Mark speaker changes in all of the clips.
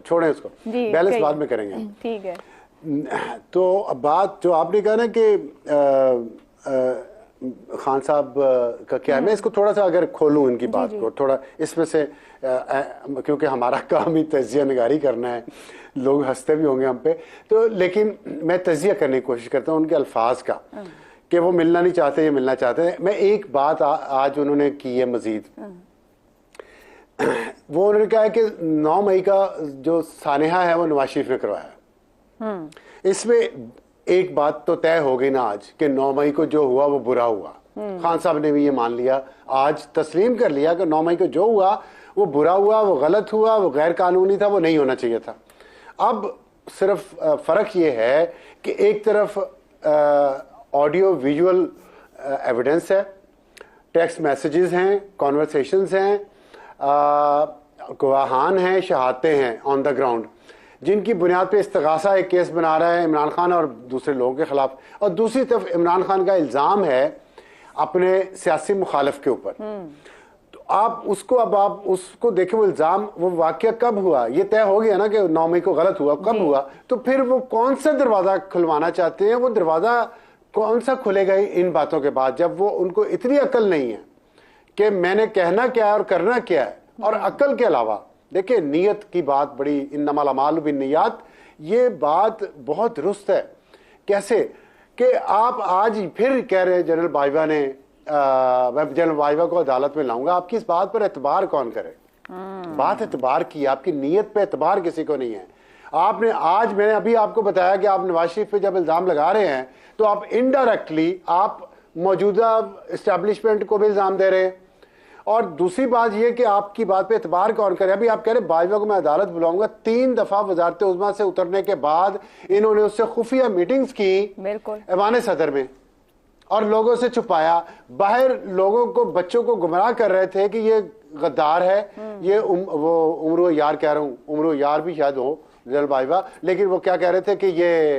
Speaker 1: छोड़ें उसको, बैलेंस बाद में करेंगे।
Speaker 2: ठीक है।
Speaker 1: तो अब बात जो आपने कहा ना कि खान साहब का क्या है, मैं इसको थोड़ा सा अगर खोलूं इनकी बात को थोड़ा, इसमें से क्योंकि हमारा काम ही तजिया निगारी करना है, लोग हंसते भी होंगे हम पे, तो लेकिन मैं तजिया करने की कोशिश करता हूँ उनके अल्फाज का कि वो मिलना नहीं चाहते, ये मिलना चाहते हैं। मैं एक बात आज उन्होंने की है मजीद, वो उन्होंने कहा है कि 9 मई का जो सानेहा है वो नवाज शरीफ ने करवाया। इसमें एक बात तो तय हो गई ना आज कि 9 मई को जो हुआ वो बुरा हुआ। खान साहब ने भी ये मान लिया, आज तस्लीम कर लिया कि 9 मई को जो हुआ वो बुरा हुआ, वो गलत हुआ, वो गैर कानूनी था, वो नहीं होना चाहिए था। अब सिर्फ फर्क ये है कि एक तरफ ऑडियो विजुअल एविडेंस है, टेक्स्ट मैसेजेस हैं, कॉन्वर्सेशंस हैं, गवाहान हैं, शहादतें हैं ऑन द ग्राउंड, जिनकी बुनियाद पे इस्तगासा एक केस बना रहा है इमरान खान और दूसरे लोगों के खिलाफ, और दूसरी तरफ इमरान खान का इल्ज़ाम है अपने सियासी मुखालिफ के ऊपर। तो आप उसको, अब आप उसको देखें, वो इल्ज़ाम, वो वाक़या कब हुआ, ये तय हो गया ना कि 9 मई को गलत हुआ, कब हुआ, तो फिर वो कौन सा दरवाज़ा खुलवाना चाहते हैं, वो दरवाज़ा कौन सा खुलेगा इन बातों के बाद, जब वो उनको इतनी अकल नहीं है कि मैंने कहना क्या है और करना क्या है। और अकल के अलावा देखिए, नीयत की बात बड़ी, इन्नमल अमालु बिन्नियात, ये बात बहुत दुरुस्त है। कैसे कि आप आज फिर कह रहे हैं जनरल बाजवा ने, मैं जनरल बाजवा को अदालत में लाऊंगा, आपकी इस बात पर एतबार कौन करे? बात एतबार की, आपकी नीयत पे एतबार किसी को नहीं है। आपने आज, मैंने अभी आपको बताया कि आप नवाज शरीफ पे जब इल्ज़ाम लगा रहे हैं तो आप इनडायरेक्टली आप मौजूदा इस्टेब्लिशमेंट को भी इल्ज़ाम दे रहे हैं। और दूसरी बात यह कि आपकी बात पे एतबार कौन करे? अभी आप कह रहे बाजवा को मैं अदालत बुलाऊंगा, 3 दफा वजारत उज़्मा से उतरने के बाद इन्होंने उससे खुफिया मीटिंग्स की ऐवान सदर में और लोगों से छुपाया, बाहर लोगों को, बच्चों को गुमराह कर रहे थे कि ये गद्दार है, ये वो उम्र यार कह रहा हूं, उम्र यार भी शायद हो जनरल बाजवा, लेकिन वो क्या कह रहे थे कि ये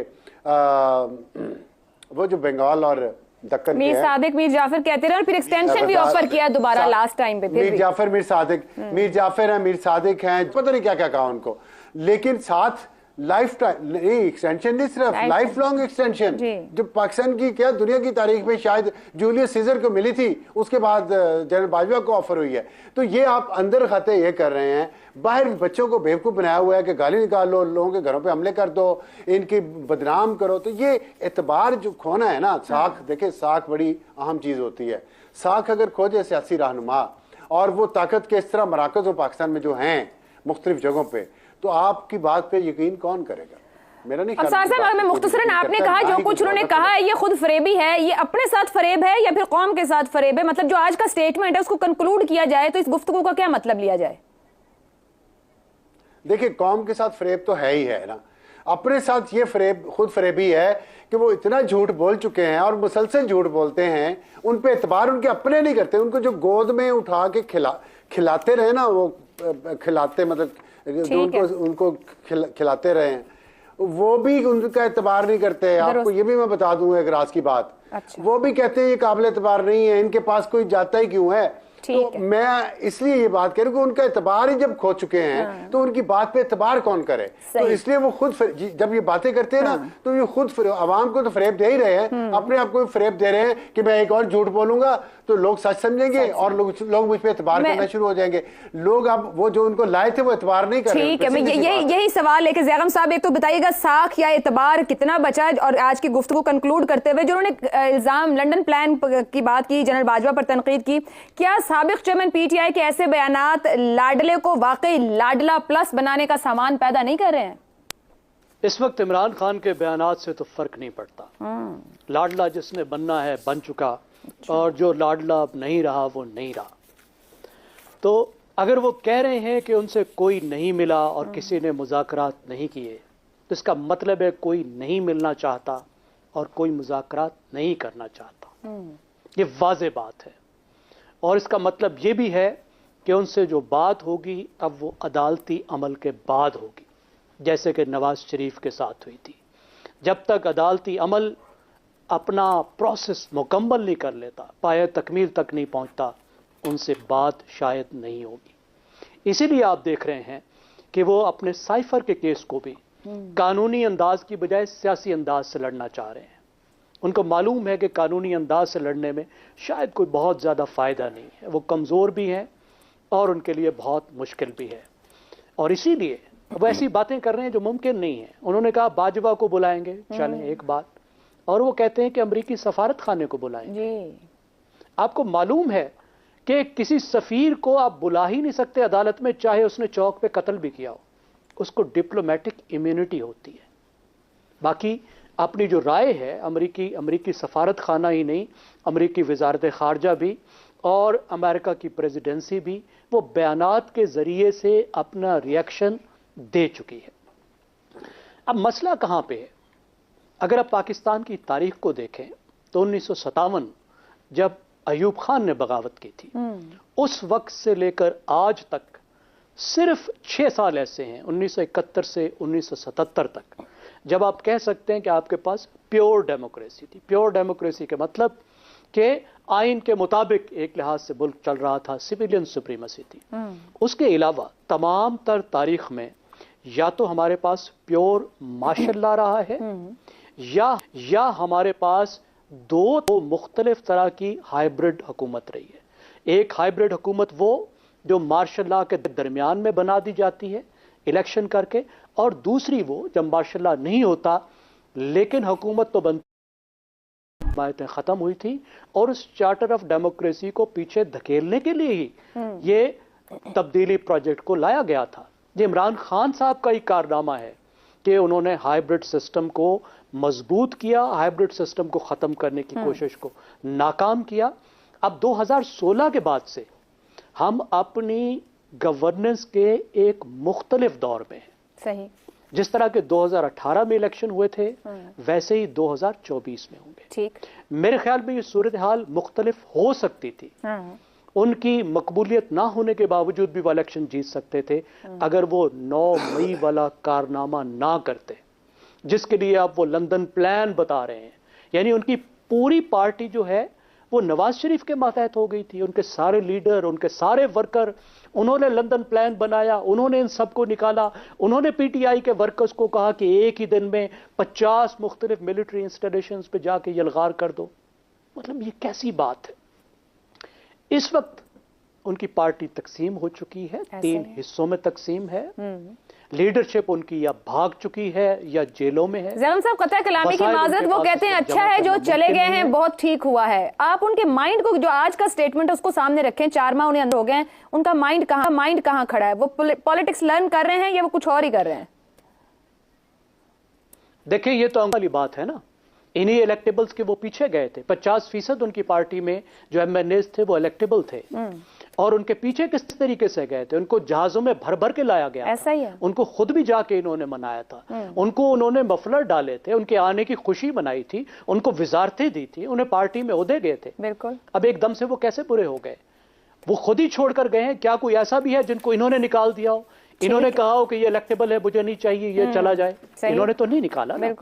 Speaker 1: वो जो बंगाल और दक्कन
Speaker 2: मीर सादिक, मीर जाफर कहते रहे, और फिर एक्सटेंशन भी ऑफर किया दोबारा लास्ट टाइम पे।
Speaker 1: मीर जाफर, मीर सादिक, मीर जाफर है, मीर सादिक हैं, पता नहीं क्या क्या कहा उनको, लेकिन साथ लाइफ टाइम नहीं, एक्सटेंशन नहीं, सिर्फ लाइफ लॉन्ग एक्सटेंशन, जो पाकिस्तान की क्या दुनिया की तारीख में शायद जूलियस सीजर को मिली थी, उसके बाद जनरल बाजवा को ऑफर हुई है। तो ये आप अंदर खाते ये कर रहे हैं, बाहर बच्चों को बेवकूफ़ बनाया हुआ है कि गाली निकाल लो, लोगों के घरों पे हमले कर दो, इनकी बदनाम करो। तो ये एतबार जो खोना है ना, साख, देखिए साख बड़ी अहम चीज़ होती है। साख अगर खो जाए सियासी रहनुमा और वो ताकत के इस तरह मराकज़ और पाकिस्तान में जो हैं मुख्तलिफ जगहों पर, तो आपकी बात पे यकीन कौन करेगा? मेरा नहीं।
Speaker 2: अफसार साहब, मैं मुख्तसरन, आपने कहा जो कुछ उन्होंने कहा है ये खुद फरेबी है, ये अपने साथ फरेब है या फिर कौम के साथ फरेब है? मतलब जो आज का स्टेटमेंट है उसको कंक्लूड किया जाए तो इस गुफ्तगू का क्या मतलब लिया जाए?
Speaker 1: देखिए, कौम के साथ फरेब तो है ही है ना, अपने साथ ये फरेब, खुद फरेबी है कि वो इतना झूठ बोल चुके हैं और मुसलसल झूठ बोलते हैं, उन पे एतबार उनके अपने नहीं करते। उनको जो गोद में उठा के खिलाते रहे ना, वो खिलाते, मतलब जो उनको खिलाते रहे हैं, वो भी उनका एतबार नहीं करते। आपको ये भी मैं बता दूं एक राज की बात, वो भी कहते हैं ये काबिल एतबार नहीं है, इनके पास कोई जाता ही क्यों है। तो मैं इसलिए ये बात कह रहा हूं कि उनका एतबार ही जब खो चुके हैं तो उनकी बात पे एतबार कौन करे? तो इसलिए वो खुद जब ये बातें करते हैं ना, तो ये खुद आवाम को तो फरेब दे ही रहे हैं, अपने आप को फरेब दे रहे हैं कि मैं एक और झूठ बोलूंगा तो लोग सच समझेंगे और लोग मुझ पे एतबार करना शुरू हो जाएंगे। लोग अब वो जो उनको लाए थे वो एतबार नहीं कर रहे।
Speaker 2: ठीक है, यही सवाल है कि ज़ैगम साहब, एक तो बताइएगा साख या एतबार कितना बचा? और आज की गुफ्तगू कंक्लूड करते हुए जो उन्होंने इल्जाम लंदन प्लान की बात की, जनरल बाजवा पर तनकीद की, क्या साबिक चेयरमैन पीटीआई के ऐसे बयानात लाडले को वाकई लाडला प्लस बनाने का सामान पैदा नहीं कर रहे हैं?
Speaker 3: इस वक्त इमरान खान के बयानात से तो फर्क नहीं पड़ता। लाडला जिसने बनना है बन चुका, और जो लाडला अब नहीं रहा वो नहीं रहा। तो अगर वो कह रहे हैं कि उनसे कोई नहीं मिला और किसी ने मुज़ाकरात नहीं किए, तो इसका मतलब है कोई नहीं मिलना चाहता और कोई मुज़ाकरात नहीं करना चाहता। ये वाज़ेह बात है। और इसका मतलब ये भी है कि उनसे जो बात होगी अब वो अदालती अमल के बाद होगी, जैसे कि नवाज शरीफ के साथ हुई थी। जब तक अदालती अमल अपना प्रोसेस मुकम्मल नहीं कर लेता, पाए तकमील तक नहीं पहुंचता, उनसे बात शायद नहीं होगी। इसीलिए आप देख रहे हैं कि वो अपने साइफर के केस को भी कानूनी अंदाज की बजाय सियासी अंदाज से लड़ना चाह रहे हैं। उनको मालूम है कि कानूनी अंदाज से लड़ने में शायद कोई बहुत ज़्यादा फ़ायदा नहीं है, वो कमज़ोर भी हैं और उनके लिए बहुत मुश्किल भी है, और इसीलिए वो ऐसी बातें कर रहे हैं जो मुमकिन नहीं है। उन्होंने कहा बाजवा को बुलाएंगे, चलें एक बात, और वो कहते हैं कि अमरीकी सफारत खाने को बुलाएंगे। आपको मालूम है कि किसी सफीर को आप बुला ही नहीं सकते अदालत में, चाहे उसने चौक पे कत्ल भी किया हो, उसको डिप्लोमेटिक इम्यूनिटी होती है। बाकी अपनी जो राय है, अमरीकी सफारत खाना ही नहीं, अमरीकी वजारत खारजा भी और अमेरिका की प्रेसिडेंसी भी वो बयानात के जरिए से अपना रिएक्शन दे चुकी है। अब मसला कहां पे है? अगर आप पाकिस्तान की तारीख को देखें तो 1957 जब अयूब खान ने बगावत की थी, उस वक्त से लेकर आज तक सिर्फ 6 साल ऐसे हैं, 1971 से 1977 तक, जब आप कह सकते हैं कि आपके पास प्योर डेमोक्रेसी थी। प्योर डेमोक्रेसी के मतलब कि आइन के मुताबिक एक लिहाज से मुल्क चल रहा था, सिविलियन सुप्रीमेसी थी। उसके अलावा तमाम तर तारीख में या तो हमारे पास प्योर मार्शल लॉ रहा है या हमारे पास दो मुख्तलिफ तरह की हाइब्रिड हुकूमत रही है। एक हाइब्रिड हुकूमत वो जो मार्शल लॉ के दरमियान में बना दी जाती है इलेक्शन करके, और दूसरी वो जब मार्शल लॉ नहीं होता लेकिन हुकूमत तो बनती, हिमायतें खत्म हुई थी, और उस चार्टर ऑफ डेमोक्रेसी को पीछे धकेलने के लिए ही ये तब्दीली प्रोजेक्ट को लाया गया था। ये इमरान खान साहब का ही कारनामा है कि उन्होंने हाइब्रिड सिस्टम को मजबूत किया, हाइब्रिड सिस्टम को ख़त्म करने की कोशिश को नाकाम किया। अब 2016 के बाद से हम अपनी गवर्नेंस के एक मुख्तलिफ दौर में हैं।
Speaker 2: सही।
Speaker 3: जिस तरह के 2018 में इलेक्शन हुए थे वैसे ही 2024 में होंगे।
Speaker 2: ठीक।
Speaker 3: मेरे ख्याल में ये सूरत हाल मुख्तलिफ हो सकती थी। उनकी मकबूलियत ना होने के बावजूद भी वो इलेक्शन जीत सकते थे अगर वो 9 मई वाला कारनामा ना करते, जिसके लिए आप वो लंदन प्लान बता रहे हैं। यानी उनकी पूरी पार्टी जो है वो नवाज शरीफ के मातहत हो गई थी, उनके सारे लीडर, उनके सारे वर्कर, उन्होंने लंदन प्लान बनाया, उन्होंने इन सबको निकाला। उन्होंने पीटीआई के वर्कर्स को कहा कि एक ही दिन में 50 मुख्तलिफ मिलिट्री इंस्टॉलेशंस पे जाके यलगार कर दो। मतलब ये कैसी बात है? इस वक्त उनकी पार्टी तकसीम हो चुकी है, 3 हिस्सों में तकसीम है। लीडरशिप उनकी या भाग चुकी है या जेलों में है।
Speaker 2: ज़ैगम साहब कतई कलामी की माजरत, वो कहते हैं अच्छा है जो चले गए हैं, बहुत ठीक हुआ है। आप उनके माइंड को, जो आज का स्टेटमेंट है उसको सामने रखें, 4 माह उन्हें अंदर हो गए, उनका माइंड कहाँ खड़ा है? वो पॉलिटिक्स लर्न कर रहे हैं या वो कुछ और ही कर रहे हैं?
Speaker 3: देखिए ये तो वाली बात है ना, इन्हीं इलेक्टेबल्स के वो पीछे गए थे। 50% उनकी पार्टी में जो एमएनएस थे वो इलेक्टेबल थे, और उनके पीछे किस तरीके से गए थे? उनको जहाजों में भर भर के लाया गया।
Speaker 2: ऐसा ही है।
Speaker 3: उनको खुद भी जाके इन्होंने मनाया था, उनको उन्होंने मफलर डाले थे, उनके आने की खुशी मनाई थी, उनको विजारतें दी थी, उन्हें पार्टी में ओहदे गए थे।
Speaker 2: बिल्कुल।
Speaker 3: अब एकदम से वो कैसे बुरे हो गए? वो खुद ही छोड़कर गए हैं। क्या कोई ऐसा भी है जिनको इन्होंने निकाल दिया हो? इन्होंने कहा हो कि ये इलेक्टेबल है, मुझे नहीं चाहिए, ये चला जाए? इन्होंने तो नहीं निकाला ना।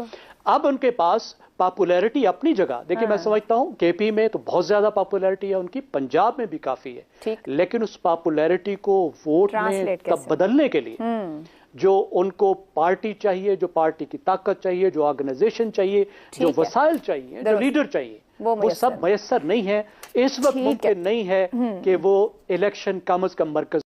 Speaker 3: अब उनके पास पॉपुलैरिटी अपनी जगह, देखिए मैं समझता हूं केपी में तो बहुत ज्यादा पॉपुलैरिटी है उनकी, पंजाब में भी काफी है, लेकिन उस पॉपुलैरिटी को वोट में तब बदलने के लिए जो उनको पार्टी चाहिए, जो पार्टी की ताकत चाहिए, जो ऑर्गेनाइजेशन चाहिए, जो वसाइल चाहिए, जो लीडर चाहिए, वो सब मयसर नहीं है। इस वक्त मुमकिन नहीं है कि वो इलेक्शन कम अज कम मरकज